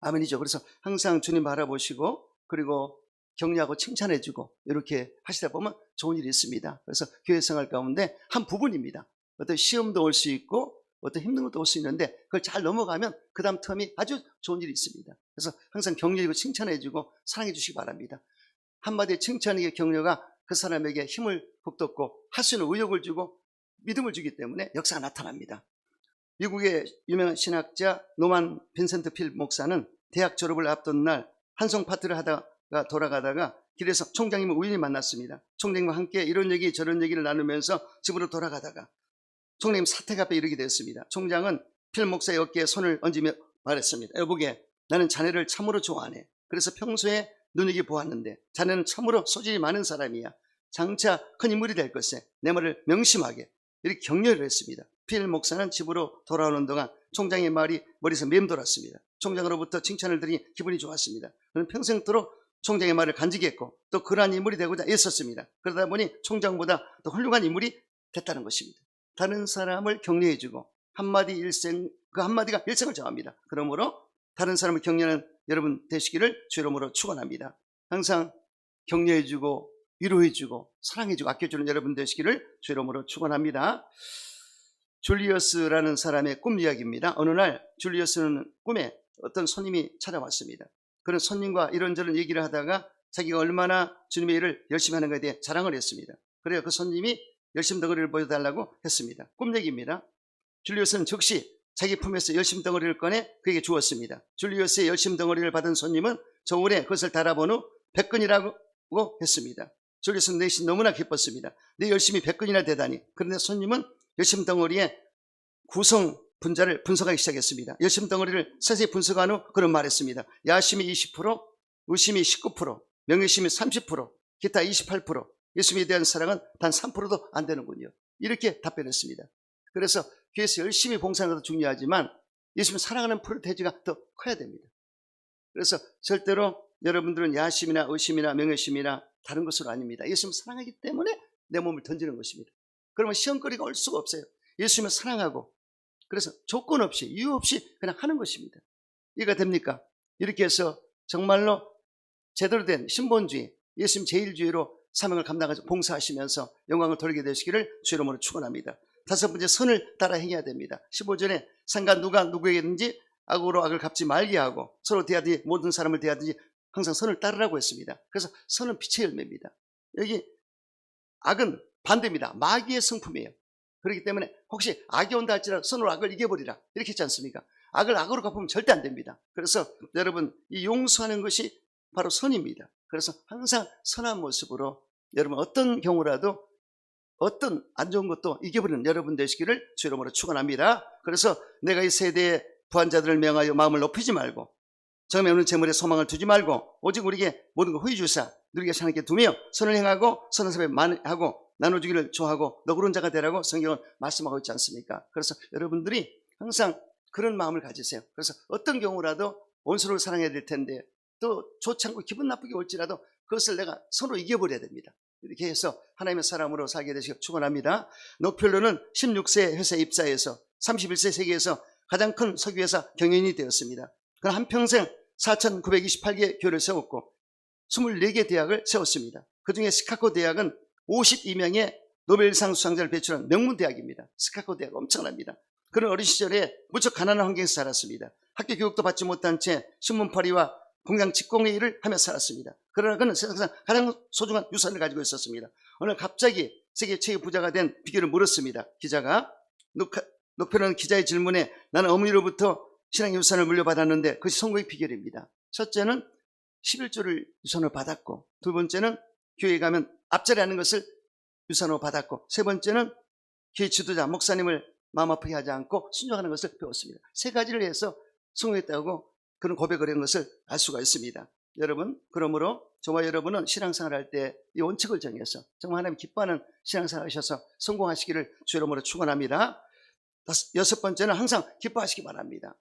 아멘이죠. 그래서 항상 주님 바라보시고 그리고 격려하고 칭찬해주고 이렇게 하시다 보면 좋은 일이 있습니다. 그래서 교회 생활 가운데 한 부분입니다. 어떤 시험도 올 수 있고 어떤 힘든 것도 올 수 있는데 그걸 잘 넘어가면 그 다음 텀이 아주 좋은 일이 있습니다. 그래서 항상 격려해주고 칭찬해주고 사랑해 주시기 바랍니다. 한마디의 칭찬의 격려가 그 사람에게 힘을 북돋고 할 수 있는 의욕을 주고 믿음을 주기 때문에 역사가 나타납니다. 미국의 유명한 신학자 노만 빈센트 필 목사는 대학 졸업을 앞둔 날 한송 파티를 하다가 돌아가다가 길에서 총장님을 우연히 만났습니다. 총장님과 함께 이런 얘기 저런 얘기를 나누면서 집으로 돌아가다가 총장님 사택 앞에 이르게 됐습니다. 총장은 필 목사의 어깨에 손을 얹으며 말했습니다. 여보게, 나는 자네를 참으로 좋아하네. 그래서 평소에 눈여겨 보았는데 자네는 참으로 소질이 많은 사람이야. 장차 큰 인물이 될 것에 내 말을 명심하게, 이렇게 격려를 했습니다. 필 목사는 집으로 돌아오는 동안 총장의 말이 머리에서 맴돌았습니다. 총장으로부터 칭찬을 들으니 기분이 좋았습니다. 그는 평생토록 총장의 말을 간직했고 또 그러한 인물이 되고자 애썼습니다. 그러다 보니 총장보다 더 훌륭한 인물이 됐다는 것입니다. 다른 사람을 격려해주고 그 한마디가 일생을 정합니다. 그러므로 다른 사람을 격려하는 여러분 되시기를 주 이름으로 축원합니다. 항상 격려해주고 위로해주고 사랑해주고 아껴주는 여러분 되시기를 주 이름으로 축원합니다. 줄리어스라는 사람의 꿈 이야기입니다. 어느 날 줄리어스는 꿈에 어떤 손님이 찾아왔습니다. 그런 손님과 이런저런 얘기를 하다가 자기가 얼마나 주님의 일을 열심히 하는 것에 대해 자랑을 했습니다. 그래서 그 손님이 열심 덩어리를 보여달라고 했습니다. 꿈 얘기입니다. 줄리어스는 즉시 자기 품에서 열심 덩어리를 꺼내 그에게 주었습니다. 줄리어스의 열심 덩어리를 받은 손님은 저울에 그것을 달아본 후 100근이라고 했습니다. 줄리어스는 내심 너무나 기뻤습니다. 내 열심이 100근이나 되다니. 그런데 손님은 열심 덩어리의 구성 분자를 분석하기 시작했습니다. 열심 덩어리를 세세히 분석한 후 그런 말했습니다. 야심이 20%, 의심이 19%, 명예심이 30%, 기타 28%, 예수님에 대한 사랑은 단 3%도 안 되는군요. 이렇게 답변했습니다. 그래서 교회에서 열심히 봉사하는 것도 중요하지만 예수님 사랑하는 프로테이지가 더 커야 됩니다. 그래서 절대로 여러분들은 야심이나 의심이나 명예심이나 다른 것으로 아닙니다. 예수님을 사랑하기 때문에 내 몸을 던지는 것입니다. 그러면 시험거리가 올 수가 없어요. 예수님을 사랑하고 그래서 조건 없이 이유 없이 그냥 하는 것입니다. 이해가 됩니까? 이렇게 해서 정말로 제대로 된 신본주의, 예수님 제일주의로 사명을 감당하셔서 봉사하시면서 영광을 돌리게 되시기를 주의 이름으로 축원합니다. 다섯 번째, 선을 따라 행해야 됩니다. 15절에 상관 누가 누구에게든지 악으로 악을 갚지 말게 하고 서로 대하든지 모든 사람을 대하든지 항상 선을 따르라고 했습니다. 그래서 선은 빛의 열매입니다. 여기 악은 반대입니다. 마귀의 성품이에요. 그렇기 때문에 혹시 악이 온다 할지라도 선으로 악을 이겨버리라 이렇게 했지 않습니까? 악을 악으로 갚으면 절대 안 됩니다. 그래서 여러분 이 용서하는 것이 바로 선입니다. 그래서 항상 선한 모습으로 여러분 어떤 경우라도 어떤 안 좋은 것도 이겨버리는 여러분 되시기를 주의 이름으로 축원합니다. 그래서 내가 이 세대의 부한자들을 명하여 마음을 높이지 말고 정에 없는 재물에 소망을 두지 말고 오직 우리에게 모든 걸 후히 주사 누리게 하나님께 두며 선을 행하고 선한 사람에 만하고 나눠주기를 좋아하고 너그러운 자가 되라고 성경은 말씀하고 있지 않습니까? 그래서 여러분들이 항상 그런 마음을 가지세요. 그래서 어떤 경우라도 원수를 사랑해야 될 텐데 또 좋지 않고 기분 나쁘게 올지라도 그것을 내가 서로 이겨버려야 됩니다. 이렇게 해서 하나님의 사람으로 살게 되시길 축원합니다. 녹필로는 16세 회사에 입사해서 31세 세계에서 가장 큰 석유회사 경영인이 되었습니다. 그는 한평생 4,928개 교회를 세웠고 24개 대학을 세웠습니다. 그중에 시카고 대학은 52명의 노벨상 수상자를 배출한 명문 대학입니다. 시카고 대학 엄청납니다. 그는 어린 시절에 무척 가난한 환경에서 살았습니다. 학교 교육도 받지 못한 채 신문팔이와 공장 직공의 일을 하며 살았습니다. 그러나 그는 세상에서 가장 소중한 유산을 가지고 있었습니다. 오늘 갑자기 세계 최고 부자가 된 비결을 물었습니다. 기자가 녹표는 기자의 질문에 나는 어머니로부터 신앙의 유산을 물려받았는데 그것이 성공의 비결입니다. 첫째는 11조를 유산으로 받았고 두 번째는 교회에 가면 앞자리 하는 것을 유산으로 받았고 세 번째는 교회 지도자 목사님을 마음 아프게 하지 않고 순종하는 것을 배웠습니다. 세 가지를 해서 성공했다고 그런 고백을 한 것을 알 수가 있습니다. 여러분, 그러므로 저와 여러분은 신앙생활 할 때 이 원칙을 정해서 정말 하나님 기뻐하는 신앙생활 하셔서 성공하시기를 주의 이름으로 축원합니다. 여섯 번째는 항상 기뻐하시기 바랍니다.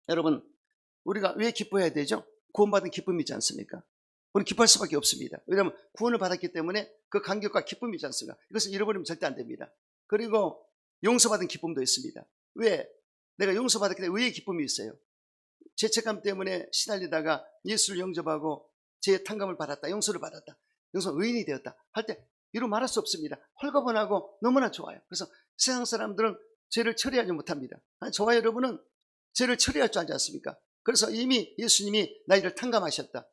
여러분, 우리가 왜 기뻐해야 되죠? 구원받은 기쁨이 있지 않습니까? 우리는 기뻐할 수밖에 없습니다. 왜냐하면 구원을 받았기 때문에 그 감격과 기쁨이 있지 않습니까? 이것을 잃어버리면 절대 안 됩니다. 그리고 용서받은 기쁨도 있습니다. 왜? 내가 용서받았기 때문에 왜 기쁨이 있어요? 죄책감 때문에 시달리다가 예수를 영접하고 죄의 탕감을 받았다, 용서를 받았다, 용서 의인이 되었다 할 때 이루 말할 수 없습니다. 헐거분하고 너무나 좋아요. 그래서 세상 사람들은 죄를 처리하지 못합니다. 저와 여러분은 죄를 처리할 줄 알지 않습니까? 그래서 이미 예수님이 나이를 탕감하셨다,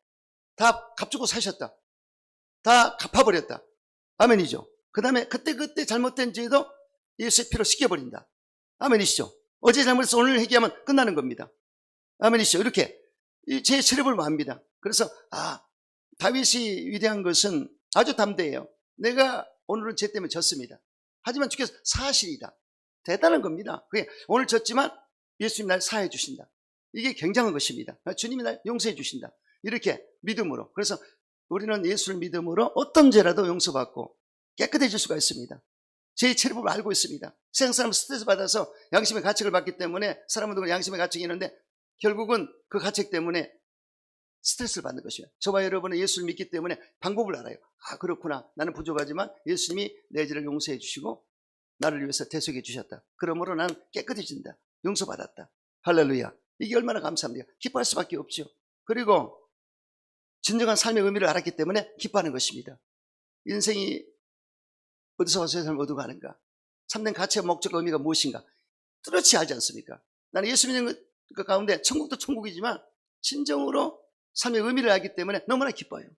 다 값주고 사셨다, 다 갚아버렸다. 아멘이죠. 그 다음에 그때 잘못된 죄도 예수의 피로 씻겨버린다. 아멘이시죠. 어제 잘못해서 오늘 회개하면 끝나는 겁니다. 아멘이시죠. 이렇게 제 체력을 모합니다. 그래서 다윗이 위대한 것은 아주 담대해요. 내가 오늘은 죄 때문에 졌습니다. 하지만 주께서 사실이다. 대단한 겁니다. 그게 오늘 졌지만 예수님 날 사해 주신다. 이게 굉장한 것입니다. 주님이 날 용서해 주신다. 이렇게 믿음으로. 그래서 우리는 예수를 믿음으로 어떤 죄라도 용서받고 깨끗해질 수가 있습니다. 제 체력을 알고 있습니다. 세상 사람은 스트레스 받아서 양심의 가책을 받기 때문에 사람은 양심의 가책이 있는데 결국은 그 가책 때문에 스트레스를 받는 것이에요. 저와 여러분은 예수를 믿기 때문에 방법을 알아요. 그렇구나. 나는 부족하지만 예수님이 내 죄를 용서해 주시고 나를 위해서 대속해 주셨다. 그러므로 나는 깨끗해진다. 용서받았다. 할렐루야. 이게 얼마나 감사합니까? 기뻐할 수밖에 없죠. 그리고 진정한 삶의 의미를 알았기 때문에 기뻐하는 것입니다. 인생이 어디서 와서 삶을 어디로 가는가? 참된 가치와 목적과 의미가 무엇인가? 뚜렷이 알지 않습니까? 나는 예수 믿는 것 가운데 천국도 천국이지만 진정으로 삶의 의미를 알기 때문에 너무나 기뻐요.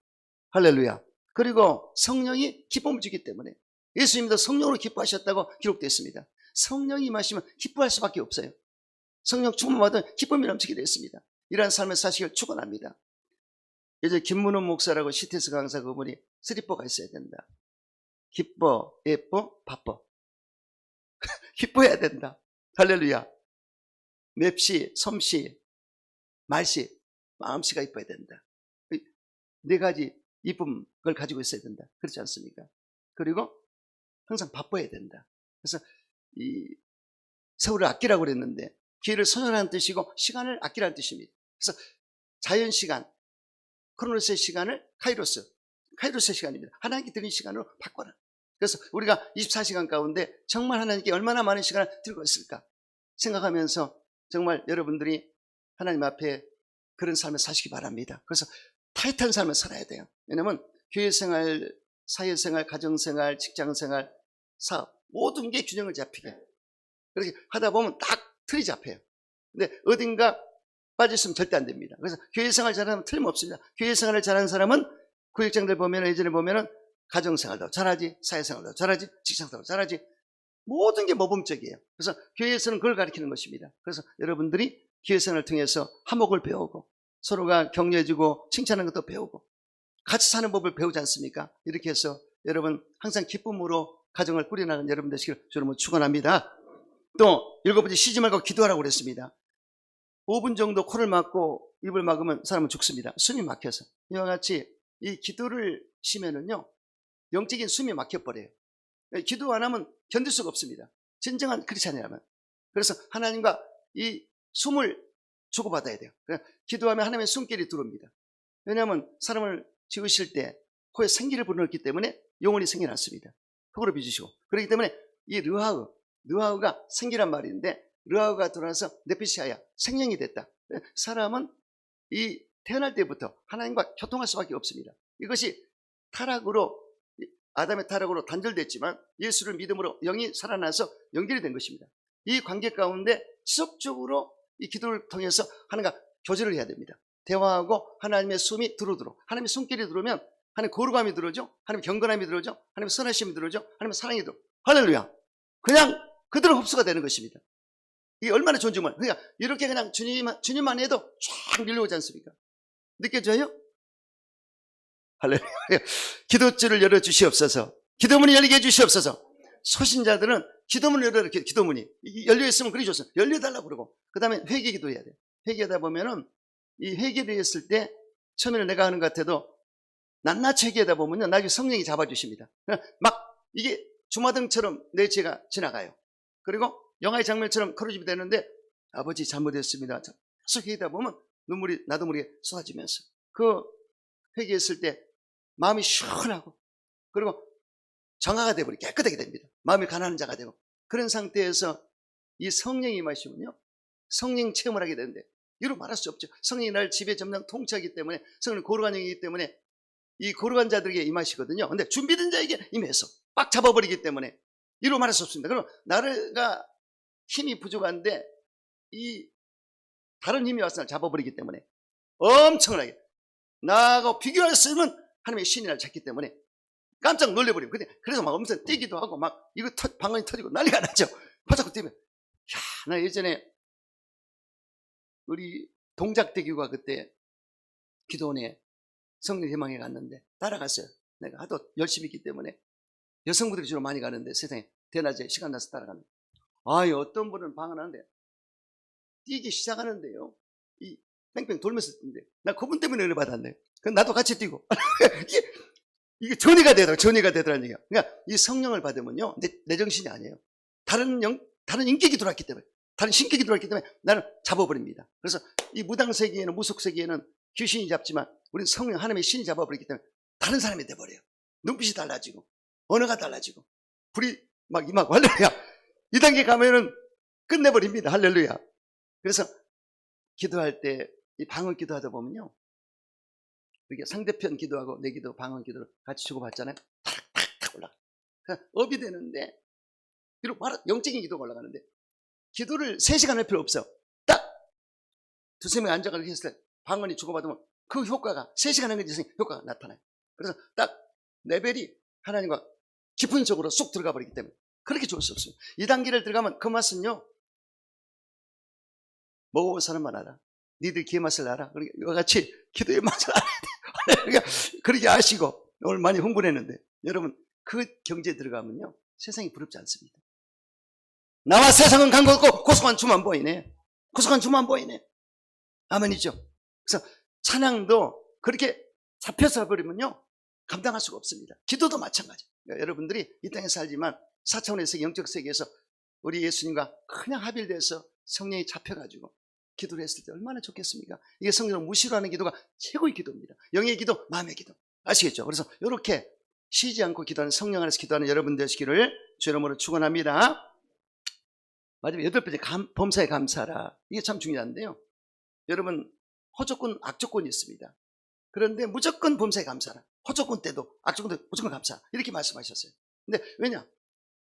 할렐루야. 그리고 성령이 기쁨을 주기 때문에 예수님도 성령으로 기뻐하셨다고 기록되어 있습니다. 성령이 임하시면 기뻐할 수밖에 없어요. 성령 충만 받으면 기쁨이 넘치게 되어 있습니다. 이러한 삶을 사시길 축원합니다. 예전에 김문훈 목사라고 CTS 강사 그분이 스리퍼가 있어야 된다. 기뻐, 예뻐, 바빠. 기뻐해야 된다. 할렐루야. 맵시, 솜씨, 말씨, 마음씨가 이뻐야 된다. 네 가지 이쁨을 가지고 있어야 된다. 그렇지 않습니까? 그리고 항상 바빠야 된다. 그래서 이 세월을 아끼라고 그랬는데 기회를 선언하는 뜻이고 시간을 아끼라는 뜻입니다. 그래서 자연시간, 크로노스의 시간을 카이로스의 시간입니다. 하나님께 드린 시간으로 바꿔라. 그래서 우리가 24시간 가운데 정말 하나님께 얼마나 많은 시간을 들고 있을까 생각하면서 정말 여러분들이 하나님 앞에 그런 삶을 사시기 바랍니다. 그래서 타이트한 삶을 살아야 돼요. 왜냐하면 교회생활, 사회생활, 가정생활, 직장생활, 사업 모든 게 균형을 잡히게 그렇게 하다 보면 딱 틀이 잡혀요. 근데 어딘가 빠졌으면 절대 안 됩니다. 그래서 교회생활 잘하면 틀림없습니다. 교회생활을 잘하는 사람은 구역장들 보면 예전에 보면은 가정생활도 잘하지, 사회생활도 잘하지, 직장생활도 잘하지. 모든 게 모범적이에요. 그래서 교회에서는 그걸 가르치는 것입니다. 그래서 여러분들이 교회생활을 통해서 화목을 배우고 서로가 격려해주고 칭찬하는 것도 배우고 같이 사는 법을 배우지 않습니까? 이렇게 해서 여러분 항상 기쁨으로 가정을 꾸려나가는 여러분 되시길 저는 축원합니다. 또 7번째, 쉬지 말고 기도하라고 그랬습니다. 5분 정도 코를 막고 입을 막으면 사람은 죽습니다. 숨이 막혀서. 이와 같이 이 기도를 쉬면은요 영적인 숨이 막혀버려요. 기도 안 하면 견딜 수가 없습니다. 진정한 크리스찬이라면. 그래서 하나님과 이 숨을 주고받아야 돼요. 기도하면 하나님의 숨길이 들어옵니다. 왜냐하면 사람을 지으실 때 코에 생기를 불어넣기 때문에 영혼이 생겨났습니다. 흙으로 빚으시고. 그렇기 때문에 이 르하우가 생기란 말인데 르하우가 들어와서 네피시아야 생명이 됐다. 사람은 이 태어날 때부터 하나님과 교통할 수밖에 없습니다. 이것이 타락으로 아담의 타락으로 단절됐지만 예수를 믿음으로 영이 살아나서 연결이 된 것입니다. 이 관계 가운데 지속적으로 이 기도를 통해서 하나님과 교제를 해야 됩니다. 대화하고 하나님의 숨이 들어오도록. 하나님의 숨길이 들어오면 하나님의 거룩함이 들어오죠. 하나님의 경건함이 들어오죠. 하나님의 선하심이 들어오죠. 하나님의 사랑이 들어오죠. 할렐루야. 그냥 그대로 흡수가 되는 것입니다. 이게 얼마나 좋은 증말. 그러니까 이렇게 그냥 주님만 해도 쫙 밀려오지 않습니까? 느껴져요? 할렐루야. 기도줄을 열어주시옵소서. 기도문이 열리게 해주시옵소서. 소신자들은 기도문을 열어라. 기도문이 열려있으면 그리 좋습니다. 열려달라고 그러고 그 다음에 회개기도 해야 돼요. 회개하다 보면은 이 회개를 했을 때 처음에는 내가 하는 것 같아도 낱낱이 회개하다 보면요 나중에 성령이 잡아주십니다. 막 이게 주마등처럼 내 죄가 지나가요. 그리고 영화의 장면처럼 크루집이 되는데 아버지 잘못했습니다. 계속 회개하다 보면 눈물이 나도 모르게 쏟아지면서 그 회개했을 때 마음이 시원하고 그리고 정화가 되어버리고 깨끗하게 됩니다. 마음이 가난한 자가 되고 그런 상태에서 이 성령이 임하시면요 성령 체험을 하게 되는데 이로 말할 수 없죠. 성령이 날 집에 점령 통치하기 때문에 성령은 거룩한 영이기 때문에 이 거룩한 자들에게 임하시거든요. 근데 준비된 자에게 임해서 빡 잡아버리기 때문에 이로 말할 수 없습니다. 그럼 나가 힘이 부족한데 이 다른 힘이 와서 날 잡아버리기 때문에 엄청나게 나하고 비교했으면 하나님의 신이 날 찾기 때문에 깜짝 놀래버리고 그래서 막 엄청 뛰기도 하고 막 이거 방언이 터지고 난리가 나죠. 바짝 뛰면 나 예전에 우리 동작대교가 그때 기도원에 성령 희망에 갔는데 따라갔어요. 내가 하도 열심히 있기 때문에 여성분들이 주로 많이 가는데 세상에 대낮에 시간 나서 따라가는데 어떤 분은 방언하는데 뛰기 시작하는데요 이 뺑뺑 돌면서 뛰는데 나 그분 때문에 은혜 받았네. 그럼 나도 같이 뛰고 이게 전이가 되더라는 얘기야. 그러니까 이 성령을 받으면요 내 정신이 아니에요. 다른 인격이 들어왔기 때문에 다른 신격이 들어왔기 때문에 나를 잡아버립니다. 그래서 이 무당세계에는 무속세계에는 귀신이 잡지만 우리는 성령 하나님의 신이 잡아버리기 때문에 다른 사람이 돼버려요. 눈빛이 달라지고 언어가 달라지고 불이 막 임하고 할렐루야. 이 단계 가면은 끝내버립니다. 할렐루야. 그래서 기도할 때 이 방언 기도하다 보면요 이렇게 상대편 기도하고 내 기도 방언 기도를 같이 주고받잖아요. 탁탁탁 올라가. 그러니까 업이 되는데 비록 영적인 기도가 올라가는데 기도를 3시간 할 필요 없어. 딱 두세 명 앉아가지고 했을 때 방언이 주고받으면 그 효과가 3시간 한 것이 효과가 나타나요. 그래서 딱 레벨이 하나님과 깊은 속으로 쏙 들어가 버리기 때문에 그렇게 좋을 수 없습니다. 이 단계를 들어가면 그 맛은요 먹어본 사람만 알아. 니들 기의 맛을 알아. 그러니까 이와 같이 기도의 맛을 알아야 돼. 그러니까 그렇게 아시고 오늘 많이 흥분했는데 여러분 그 경지에 들어가면요 세상이 부럽지 않습니다. 나와 세상은 관계없고 고속한 주만 보이네. 고속한 주만 보이네. 아멘이죠. 그래서 찬양도 그렇게 잡혀서 버리면요 감당할 수가 없습니다. 기도도 마찬가지. 그러니까 여러분들이 이 땅에 살지만 4차원의 세계 영적 세계에서 우리 예수님과 그냥 합일돼서 성령이 잡혀가지고 기도를 했을 때 얼마나 좋겠습니까? 이게 성령을 무시로 하는 기도가 최고의 기도입니다. 영의 기도, 마음의 기도. 아시겠죠? 그래서 이렇게 쉬지 않고 기도하는, 성령 안에서 기도하는 여러분 되시기를 주 이름으로 축원합니다. 마지막 8번째, 범사에 감사하라. 이게 참 중요한데요. 여러분, 호조건, 악조건이 있습니다. 그런데 무조건 범사에 감사하라. 호조건 때도 악조건 때도 무조건 감사. 이렇게 말씀하셨어요. 근데 왜냐?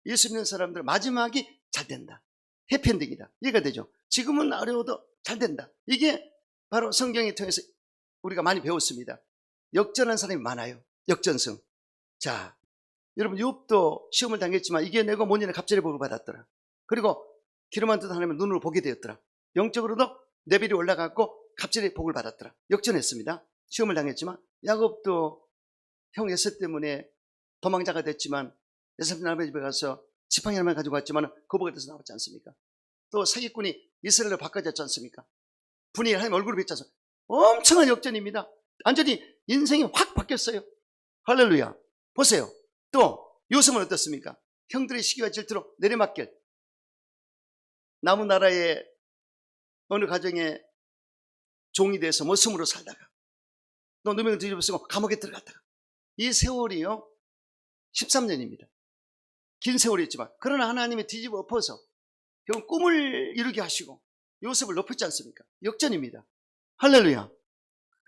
예수 믿는 사람들 마지막이 잘 된다. 해피엔딩이다. 이해가 되죠? 지금은 어려워도 잘 된다. 이게 바로 성경을 통해서 우리가 많이 배웠습니다. 역전한 사람이 많아요. 역전승. 자, 여러분 욥도 시험을 당했지만 이겨내고 모니는 갑절의 복을 받았더라. 그리고 기름만 뜯어 하나님을 눈으로 보게 되었더라. 영적으로도 레벨이 올라갔고 갑절의 복을 받았더라. 역전했습니다. 시험을 당했지만 야곱도 형 에서 때문에 도망자가 됐지만 에사의 아버지 집에 가서 지팡이 하나만 가지고 왔지만 거북이가 돼서 나왔지 않습니까? 또 사기꾼이 이스라엘로 바꿔졌지 않습니까? 분이 하나님 얼굴을 뵙지 않습니까? 엄청난 역전입니다. 완전히 인생이 확 바뀌었어요. 할렐루야. 보세요. 또 요셉은 어떻습니까? 형들의 시기와 질투로 내리막길, 남은 나라의 어느 가정에 종이 돼서 머슴으로 살다가 또 누명을 뒤집어쓰고 감옥에 들어갔다가 이 세월이요 13년입니다. 긴 세월이었지만 그러나 하나님이 뒤집어 엎어서 결국 꿈을 이루게 하시고 요셉을 높였지 않습니까? 역전입니다. 할렐루야.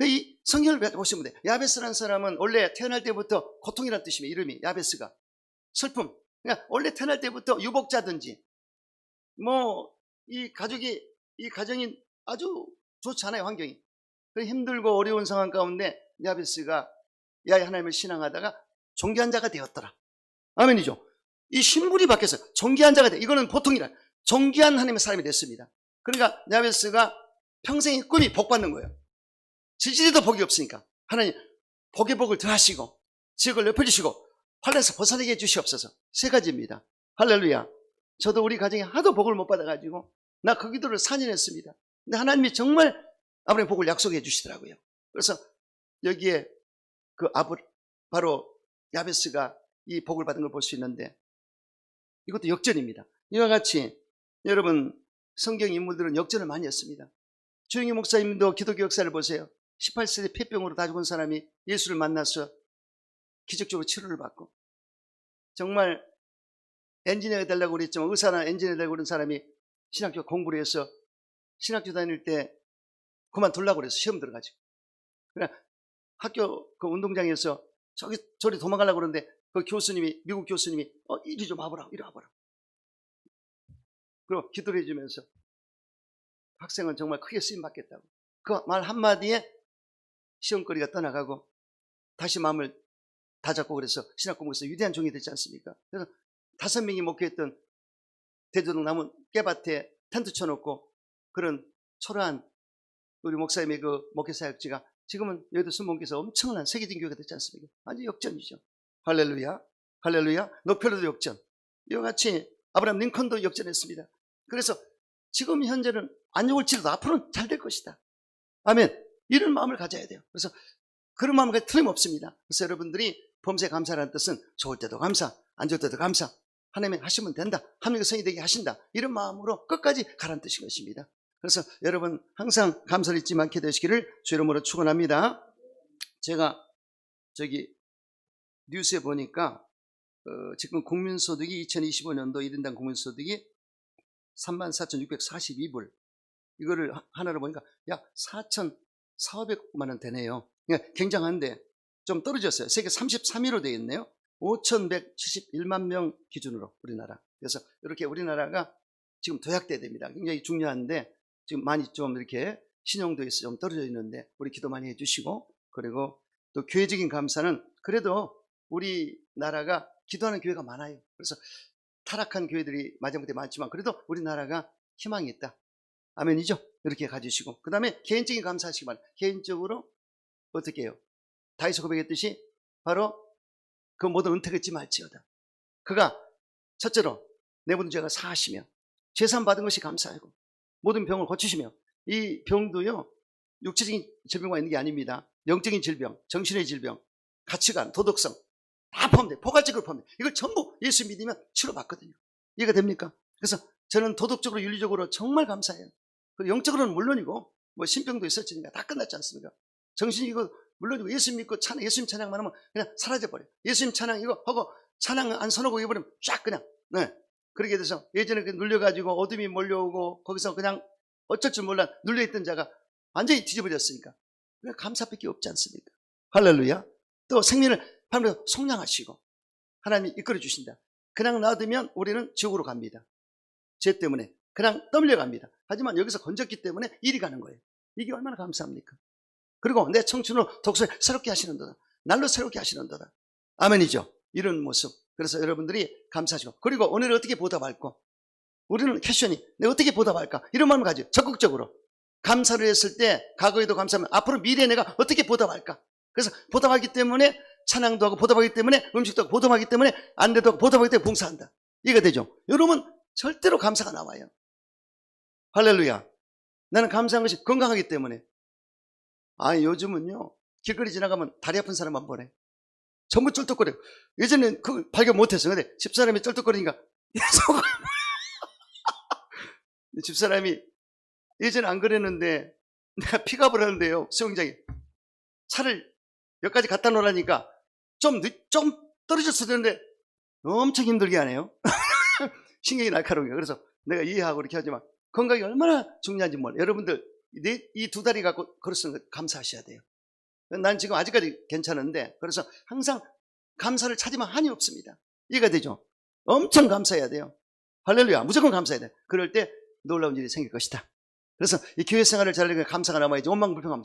이 성경을 보시면 돼요. 야베스라는 사람은 원래 태어날 때부터 고통이라는 뜻이며 이름이 야베스가 슬픔. 그러니까 원래 태어날 때부터 유복자든지 이 가정이 아주 좋지 않아요. 환경이. 힘들고 어려운 상황 가운데 야베스가 야훼 하나님을 신앙하다가 존귀한 자가 되었더라. 아멘이죠. 이 신분이 바뀌어서 존귀한 자가 돼. 이거는 보통이라 존귀한 하나님의 사람이 됐습니다. 그러니까 야베스가 평생의 꿈이 복 받는 거예요. 지지리도 복이 없으니까 하나님 복의 복을 더하시고 지역을 넓혀주시고 환란에서 벗어나게 해주시옵소서. 세 가지입니다. 할렐루야. 저도 우리 가정에 하도 복을 못 받아가지고 나 그 기도를 4년 했습니다. 근데 하나님이 정말 아브라함의 복을 약속해 주시더라고요. 그래서 여기에 바로 야베스가 이 복을 받은 걸 볼 수 있는데 이것도 역전입니다. 이와 같이 여러분 성경 인물들은 역전을 많이 했습니다. 주영희 목사님도 기독교 역사를 보세요. 18세기 폐병으로 다 죽은 사람이 예수를 만나서 기적적으로 치료를 받고 정말 엔지니어가 되려고 그랬지만 의사나 엔지니어 되려고 그런 사람이 신학교 공부를 해서 신학교 다닐 때 그만두려고 그래서 시험 들어가지고 그냥 학교 그 운동장에서 저리 도망가려고 그러는데 그 교수님이 미국 교수님이 이리 좀 와보라 이리 와보라 그리고 기도를 해주면서 학생은 정말 크게 쓰임받겠다고 그 말 한마디에 시험거리가 떠나가고 다시 마음을 다잡고 그래서 신학 공부에서 위대한 종이 됐지 않습니까? 그래서 5명이 목회했던 대저동 나무 깨밭에 텐트 쳐놓고 그런 초라한 우리 목사님의 그 목회 사역지가 지금은 여의도 순복음교회에서 엄청난 세계적인 교회가 됐지 않습니까? 아주 역전이죠. 할렐루야. 할렐루야. 노펠로도 역전. 이와 같이 아브라함 링컨도 역전했습니다. 그래서 지금 현재는 안 좋을지라도 앞으로는 잘 될 것이다. 아멘. 이런 마음을 가져야 돼요. 그래서 그런 마음을 틀림없습니다. 그래서 여러분들이 범사에 감사라는 뜻은 좋을 때도 감사, 안 좋을 때도 감사. 하나님이 하시면 된다. 하나님의 성이 되게 하신다. 이런 마음으로 끝까지 가라는 뜻인 것입니다. 그래서 여러분 항상 감사를 잊지 않게 되시기를 주 이름으로 축원합니다. 제가 뉴스에 보니까 지금 국민소득이 2025년도 1인당 국민소득이 34,642불 이거를 하나로 보니까 약 4,400만 원 되네요. 그러니까 굉장한데 좀 떨어졌어요. 세계 33위로 되어 있네요. 5,171만 명 기준으로 우리나라. 그래서 이렇게 우리나라가 지금 도약돼야 됩니다. 굉장히 중요한데 지금 많이 좀 이렇게 신용도에서 좀 떨어져 있는데 우리 기도 많이 해주시고 그리고 또 교회적인 감사는 그래도 우리나라가 기도하는 교회가 많아요. 그래서 타락한 교회들이 마지막에 많지만 그래도 우리나라가 희망이 있다. 아멘이죠? 이렇게 가지시고 그 다음에 개인적인 감사하시기 바랍니다. 개인적으로 어떻게 해요? 다윗이 고백했듯이 바로 그 모든 은택을 잊지 말지어다. 그가 첫째로 내 모든 죄가 사하시며 재산 받은 것이 감사하고 모든 병을 고치시며 이 병도요 육체적인 질병만 있는 게 아닙니다. 영적인 질병, 정신의 질병, 가치관, 도덕성 다 포함돼요. 포괄적으로 포함돼요. 이걸 전부 예수 믿으면 치료받거든요. 이해가 됩니까? 그래서 저는 도덕적으로 윤리적으로 정말 감사해요. 그리고 영적으로는 물론이고 뭐 신병도 있었으니까 다 끝났지 않습니까? 정신이고 물론이고 예수 믿고 찬양, 예수님 찬양만 하면 그냥 사라져버려. 예수님 찬양 이거 하고 찬양 안 선하고 해버리면 쫙 그냥 네. 그렇게 돼서 예전에 눌려가지고 어둠이 몰려오고 거기서 그냥 어쩔 줄 몰라 눌려있던 자가 완전히 뒤집어졌으니까 그냥 감사밖에 없지 않습니까? 할렐루야. 또 생명을 밤에 속량하시고 하나님이 이끌어 주신다. 그냥 놔두면 우리는 지옥으로 갑니다. 죄 때문에 그냥 떠밀려갑니다. 하지만 여기서 건졌기 때문에 이리 가는 거예요. 이게 얼마나 감사합니까? 그리고 내 청춘으로 독수를 새롭게 하시는도다. 날로 새롭게 하시는도다. 아멘이죠. 이런 모습. 그래서 여러분들이 감사하시고 그리고 오늘 어떻게 보답할까? 우리는 캐션이 내가 어떻게 보답할까? 이런 마음을 가지고 적극적으로 감사를 했을 때 과거에도 감사하면 앞으로 미래에 내가 어떻게 보답할까? 그래서 보답하기 때문에 찬양도 하고 보답하기 때문에 음식도 하고 보답하기 때문에 안대도 하고 보답하기 때문에 봉사한다. 이해가 되죠? 여러분 절대로 감사가 나와요. 할렐루야. 나는 감사한 것이 건강하기 때문에. 요즘은요 길거리 지나가면 다리 아픈 사람만 보네. 전부 쩔뚝거려. 예전엔 그걸 발견 못했어. 근데 집사람이 쩔뚝거리니까 집사람이 예전에 안 그랬는데 내가 픽업을 하는데요 수영장에 차를 몇 가지 갖다 놓으라니까 좀 떨어졌어야 되는데 엄청 힘들게 하네요. 신경이 날카로워요. 그래서 내가 이해하고 이렇게 하지만 건강이 얼마나 중요한지 몰라. 여러분들 이 두 다리 갖고 걸었으면 감사하셔야 돼요. 난 지금 아직까지 괜찮은데 그래서 항상 감사를 찾으면 한이 없습니다. 이해가 되죠? 엄청 감사해야 돼요. 할렐루야. 무조건 감사해야 돼. 그럴 때 놀라운 일이 생길 것이다. 그래서 이 교회 생활을 잘하려면 감사가 남아야지 원망불평하면